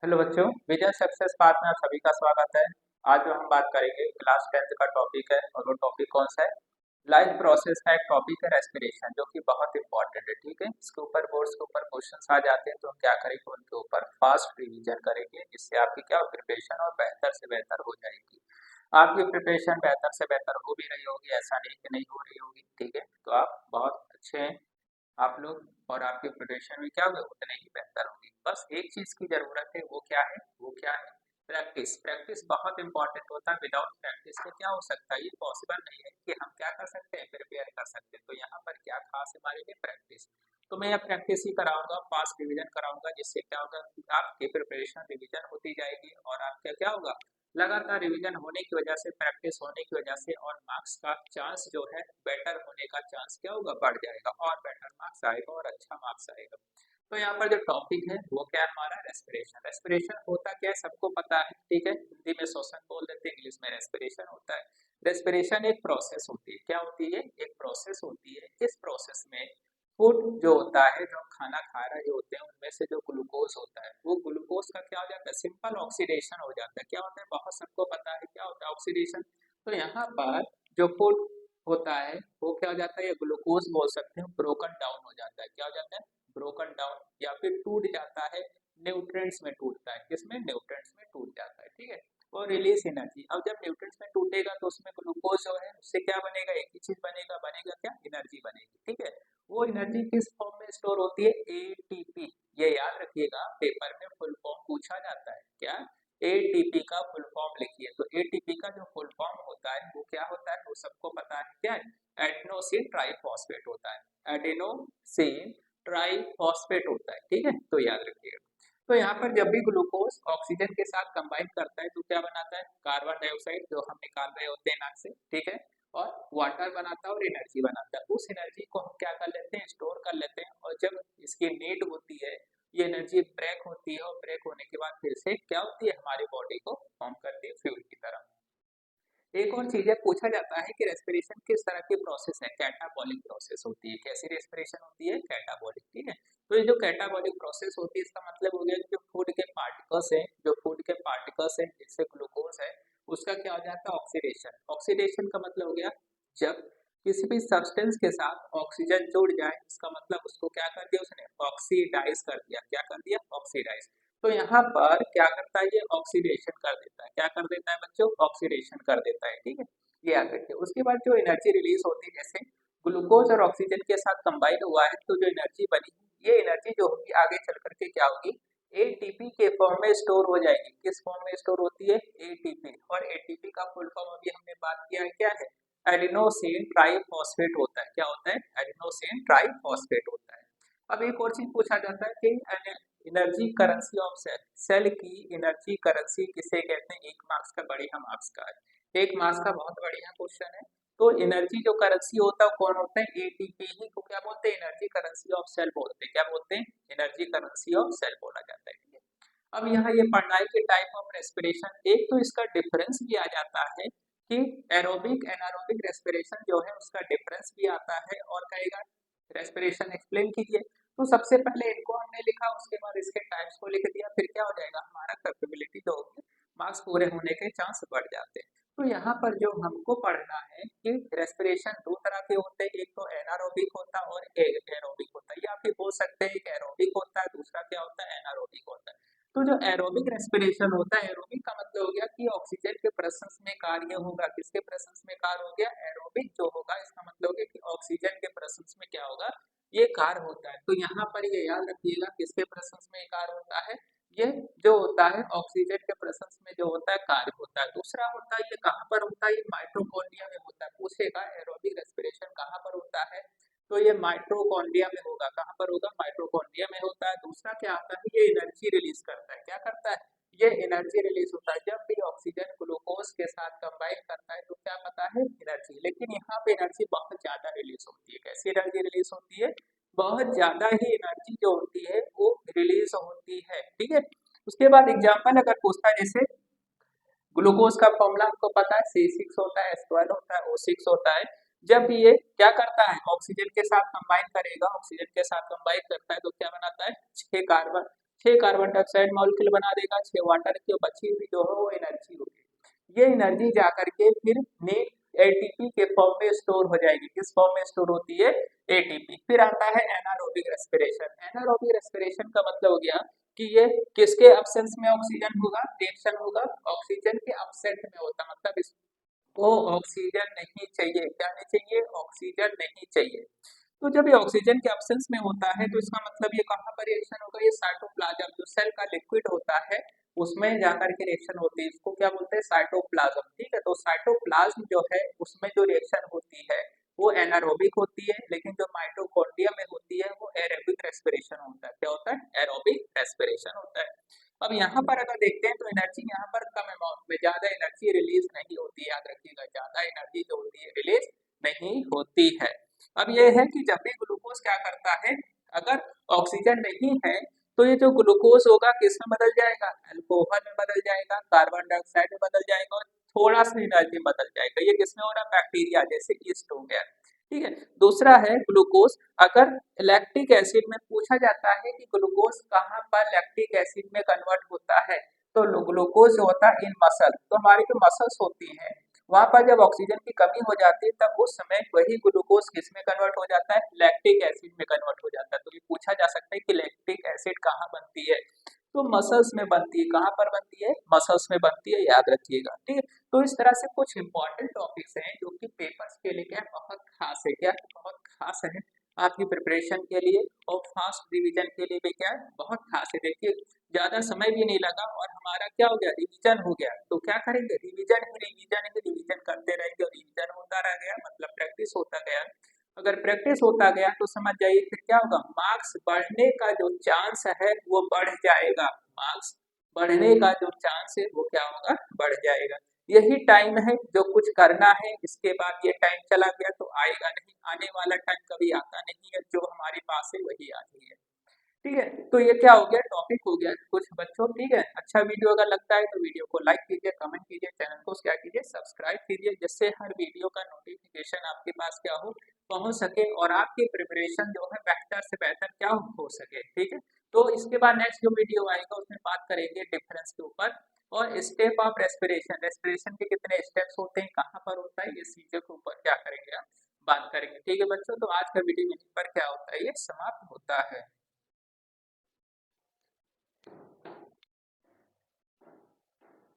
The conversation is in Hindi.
हेलो बच्चों, विजय सक्सेस पाथ में आप सभी का स्वागत है। आज जो हम बात करेंगे क्लास 10th का टॉपिक है और वो टॉपिक कौन सा है? लाइफ प्रोसेस का एक टॉपिक है रेस्पिरेशन, जो कि बहुत इंपॉर्टेंट है। ठीक है, इसके ऊपर बोर्ड्स के ऊपर क्वेश्चंस आ जाते हैं तो हम क्या करेंगे, उनके ऊपर फास्ट रिवीजन करेंगे, जिससे आपकी क्या प्रिपरेशन और बेहतर से बेहतर हो जाएगी। आपकी प्रिपरेशन बेहतर से बेहतर हो भी रही होगी, ऐसा नहीं कि नहीं हो रही होगी। ठीक है, तो आप बहुत अच्छे हैं आप लोग, और आपकी प्रिपरेशन भी क्या होगी, उतने ही बेहतर होगी। बस एक चीज की जरूरत है, वो क्या है? वो क्या है? प्रैक्टिस। प्रैक्टिस बहुत इंपॉर्टेंट होता है। विदाउट प्रैक्टिस के क्या हो सकता है, ये पॉसिबल नहीं है कि हम क्या कर सकते हैं, प्रिपेयर कर सकते हैं। तो यहाँ पर क्या खास है हमारे लिए? प्रैक्टिस। तो मैं यह प्रैक्टिस ही कराऊंगा, फास्ट रिवीजन कराऊंगा, जिससे क्या होगा कि आपकी प्रिपरेशन रिवीजन होती जाएगी और आपका क्या होगा, लगातार रिवीजन होने की वजह से, प्रैक्टिस होने की वजह से, और मार्क्स का चांस जो है, बेटर होने का चांस क्या होगा, बढ़ जाएगा और बेटर मार्क्स आएगा और अच्छा मार्क्स आएगा। तो यहाँ पर जो टॉपिक है वो क्या है हमारा? रेस्पिरेशन। रेस्पिरेशन होता क्या है सबको पता है। ठीक है, हिंदी में श्वसन बोल देते हैं, इंग्लिश में रेस्पिरेशन होता है। रेस्पिरेशन एक प्रोसेस होती है। क्या होती है? एक प्रोसेस होती है। इस प्रोसेस में फूड जो होता है, जो हम खाना खा रहे होते हैं, उनमें से जो ग्लूकोज होता है, वो ग्लूकोज का क्या हो जाता है, सिंपल ऑक्सीडेशन हो जाता है। क्या होता है, बहुत सबको पता है क्या होता है, ऑक्सीडेशन। तो यहाँ पर जो फूड होता है वो क्या हो जाता है, ये ग्लूकोज बोल सकते हैं, ब्रोकन डाउन हो जाता है। क्या हो जाता है? ब्रोकन डाउन, या फिर टूट जाता है, न्यूट्रिएंट्स में टूटता है। किसमें? न्यूट्रिएंट्स में टूट जाता है। ठीक है, और रिलीज एनर्जी। अब जब न्यूट्रिएंट्स में टूटेगा तो उसमें ग्लूकोज जो है, उससे क्या बनेगा, एक ही चीज बनेगा, बनेगा क्या, एनर्जी बनेगी। ठीक है, वो एनर्जी किस फॉर्म में स्टोर होती है? एटीपी। ये याद रखिएगा, पेपर में फुल फॉर्म पूछा जाता है। क्या? एटीपी का फुल फॉर्म लिखिए। तो एटीपी का जो फुल फॉर्म होता है वो क्या होता है, वो सबको पता है। क्या है? एडेनोसिन ट्राइफॉस्फेट होता है। एडेनोसिन ट्राइफॉस्फेट होता है। ठीक है, तो याद रखिएगा। तो यहाँ पर जब भी ग्लूकोज ऑक्सीजन के साथ कंबाइन करता है तो क्या बनाता है? कार्बन डाइऑक्साइड, जो हम निकाल रहे होते हैं नाक से। ठीक है, और वाटर बनाता है और एनर्जी बनाता है। उस एनर्जी को हम क्या कर लेते हैं, स्टोर कर लेते हैं, और जब इसकी नीड होती है, ये एनर्जी ब्रेक होती है, और ब्रेक होने के बाद फिर से क्या होती है, हमारी बॉडी को फॉर्म करती है फ्यूल की तरह। एक और चीज है, पूछा जाता है कि रेस्पिरेशन किस तरह की प्रोसेस है? कैटाबॉलिक प्रोसेस होती है। कैसी रेस्पिरेशन होती है? कैटाबॉलिक। ठीक है, तो ये जो कैटाबॉलिक प्रोसेस होती है, इसका मतलब हो गया कि जो फूड के पार्टिकल्स हैं, जो फूड के पार्टिकल्स हैं, जैसे ग्लूकोज है, उसका क्या हो जाता है? ऑक्सीडेशन। ऑक्सीडेशन का मतलब हो गया, जब किसी भी सब्सटेंस के साथ ऑक्सीजन जुड़ जाए, इसका मतलब उसको क्या कर दिया उसने? ऑक्सीडाइज कर दिया। क्या कर दिया? ऑक्सीडाइज। तो यहाँ पर क्या करता है, ये ऑक्सीडेशन कर देता है। क्या कर देता है बच्चों? ऑक्सीडेशन कर देता है। ठीक है, ये याद रखिए। उसके बाद जो एनर्जी रिलीज होती है, जैसे ग्लूकोज और ऑक्सीजन के साथ कंबाइन हुआ है, तो जो एनर्जी बनी, ये एनर्जी जो होगी आगे चल करके क्या होगी, एटीपी के फॉर्म में स्टोर हो जाएगी। किस फॉर्म में स्टोर होती है? एटीपी। और एटीपी का फुल फॉर्म अभी हमने बात किया है, क्या है? एडिनोसिन ट्राइफॉस्फेट होता है। क्या होता है? एडिनोसिन ट्राइफॉस्फेट होता है। अब एक और चीज पूछा जाता है कि energy currency of cell. Cell की एनर्जी करेंसी किसे कहते हैं? एक मार्क्स का, बढ़िया मार्क्स का है, एक मार्क्स का बहुत बढ़िया क्वेश्चन है। तो एनर्जी जो करेंसी होता है कौन होता है? एटीपी ही को क्या बोलते हैं? एनर्जी करेंसी ऑफ सेल बोलते हैं। क्या बोलते हैं? एनर्जी करेंसी ऑफ सेल बोला जाता है। ठीक है, अब यहाँ ये पढ़ना है कि टाइप ऑफ रेस्पिरेशन। एक तो इसका डिफरेंस भी आ जाता है कि एरोबिक एनारोबिक रेस्पिरेशन जो है उसका डिफरेंस भी आता है, और कहेगा रेस्पिरेशन एक्सप्लेन कीजिए। तो सबसे पहले इनको हमने लिखा, उसके बाद इसके टाइप्स को लिख दिया, फिर क्या हो जाएगा, हमारा कैपेबिलिटी जो होगी, मार्क्स पूरे होने के चांस बढ़ जाते हैं। तो यहाँ पर जो हमको पढ़ना है कि रेस्पिरेशन दो तरह के होते हैं, एक तो एनारोबिक होता है और एरोबिक होता है, या फिर बोल सकते हैं एक एरोबिक होता है, दूसरा क्या होता है, एनारोबिक होता है। तो जो एरोबिक रेस्पिरेशन होता है, एरोबिक का मतलब हो गया कि ऑक्सीजन के प्रेजेंस में कार्य होगा। किसके प्रेजेंस में कार्य हो गया? एरोबिक जो होगा, इसका मतलब हो गया कि ऑक्सीजन के प्रेजेंस में क्या होगा, ये कार्य होता है। तो यहाँ पर ये याद रखिएगा, किसके प्रेजेंस में कार्य होता है, ये जो होता है ऑक्सीजन के प्रेजेंस में जो होता है कार्य होता है। दूसरा होता है, ये कहाँ पर होता है, ये माइटोकॉन्ड्रिया में होता है। पूछेगा एरोबिक रेस्पिरेशन कहाँ पर होता है, तो ये माइटोकॉन्ड्रिया में होगा। कहाँ पर होगा? माइटोकॉन्ड्रिया में होता है। दूसरा क्या आता है, ये एनर्जी रिलीज करता है। क्या करता है? ये एनर्जी रिलीज होता है। जब भी ऑक्सीजन ग्लूकोज के साथ कंबाइन करता है तो क्या पता है, एनर्जी। लेकिन यहाँ पे एनर्जी बहुत ज्यादा रिलीज होती है। कैसी एनर्जी रिलीज होती है? बहुत ज्यादा ही एनर्जी जो होती है वो रिलीज होती है। ठीक है, उसके बाद एग्जाम्पल अगर पूछता है, जैसे ग्लूकोज का फॉर्मूला आपको पता है, C6 होता है, H12 होता है, O6 होता है। जब ये क्या करता है, ऑक्सीजन के साथ कंबाइन करेगा, ऑक्सीजन के साथ कंबाइन करता है तो क्या बनाता है, 6 कार्बन, 6 कार्बन डाइऑक्साइड मॉलिक्यूल बना देगा, 6 वाटर की, और बची हुई जो है वो एनर्जी होगी। ये एनर्जी जा करके फिर नेक्स्ट एटीपी के फॉर्म में स्टोर हो जाएगी। किस फॉर्म में स्टोर होती है? एटीपी। फिर आता है एनारोबिक रेस्पिरेशन। एनारोबिक रेस्पिरेशन का मतलब हो गया कि ये किसके एब्सेंस में ऑक्सीजन होगा, रिएक्शन होगा, ऑक्सीजन के एब्सेंट में होता, मतलब इसको ऑक्सीजन नहीं चाहिए। क्या नहीं चाहिए? ऑक्सीजन नहीं चाहिए। तो जब ये ऑक्सीजन के एब्सेंस में होता है तो इसका मतलब ये कहाँ पर रिएक्शन होगा? ये साइटोप्लाज्म, जो सेल का लिक्विड होता है, उसमें जाकर के रिएक्शन होती है। इसको क्या बोलते हैं? साइटोप्लाज्म। ठीक है, तो साइटोप्लाज्म जो है उसमें जो रिएक्शन होती है वो एनारोबिक होती है, लेकिन जो माइटोकॉन्ड्रिया में होती है वो एरोबिक रेस्पिरेशन होता है। क्या होता है? एरोबिक रेस्पिरेशन होता है। अब यहाँ पर अगर देखते हैं तो एनर्जी यहाँ पर कम अमाउंट में, ज्यादा एनर्जी रिलीज नहीं होती है। याद रखिएगा, ज्यादा एनर्जी जो होती है रिलीज नहीं होती है। अब ये है कि जब भी ग्लूकोज क्या करता है, अगर ऑक्सीजन नहीं है तो ये जो ग्लूकोज होगा किस में बदल जाएगा? अल्कोहल में बदल जाएगा, कार्बन डाइऑक्साइड में बदल जाएगा, और थोड़ा सा एनर्जी में बदल जाएगा। ये किसमें हो रहा है? बैक्टीरिया, जैसे ईस्ट हो गया। ठीक है। दूसरा है ग्लूकोज। अगर लैक्टिक एसिड में पूछा जाता है कि ग्लूकोज कहाँ पर लैक्टिक एसिड में कन्वर्ट होता है, तो ग्लूकोज जो होता है इन मसल, तो हमारी जो मसल्स होती हैं वहां पर जब ऑक्सीजन की कमी हो जाती है तब उस समय वही ग्लूकोज किस में कन्वर्ट हो जाता है? लैक्टिक एसिड में कन्वर्ट हो जाता है। तो ये पूछा जा सकता है कि लैक्टिक एसिड कहाँ बनती है, तो मसल्स में बनती है। कहाँ पर बनती है? मसल्स में बनती है, याद रखिएगा। ठीक है, तो इस तरह से कुछ इंपॉर्टेंट टॉपिक्स हैं जो कि पेपर्स के लिए क्या है, बहुत खास है। क्या है? बहुत खास है आपकी प्रिपरेशन के लिए, और फास्ट रिवीजन के लिए भी क्या है, बहुत खास है। देखिए, ज्यादा समय भी नहीं लगा और हमारा क्या हो गया? रिवीजन हो गया। तो क्या करेंगे? रिवीजन ही रिवीजन ही रिवीजन करते रहेंगे, और रिवीजन होता रह गया मतलब प्रैक्टिस होता गया। अगर प्रैक्टिस होता गया तो समझ जाइए फिर क्या होगा? मार्क्स बढ़ने का जो चांस है वो बढ़ जाएगा। मार्क्स बढ़ने का जो चांस है वो क्या होगा? बढ़ जाएगा। यही टाइम है जो कुछ करना है, इसके बाद ये टाइम चला गया तो आएगा नहीं। आने वाला टाइम कभी आता नहीं है, जो हमारे पास है वही आती है। ठीक है, तो ये क्या हो गया? टॉपिक हो गया कुछ बच्चों। ठीक है, अच्छा वीडियो अगर लगता है तो वीडियो को लाइक कीजिए, कमेंट कीजिए, चैनल को क्या कीजिए? सब्सक्राइब कीजिए, जिससे हर वीडियो का नोटिफिकेशन आपके पास क्या हो? पहुंच सके, और आपकी प्रिपरेशन जो है बेहतर से बेहतर क्या हो सके। ठीक है, तो इसके बाद नेक्स्ट जो वीडियो आएगा उसमें बात करेंगे डिफरेंस के ऊपर, और स्टेप ऑफ रेस्पिरेशन। रेस्पिरेशन के कितने स्टेप्स होते हैं, कहाँ पर होता है, ये चीजों के ऊपर क्या करेंगे हम बात करेंगे। ठीक है बच्चों, तो आज का वीडियो यहीं पर क्या होता है, ये समाप्त होता है।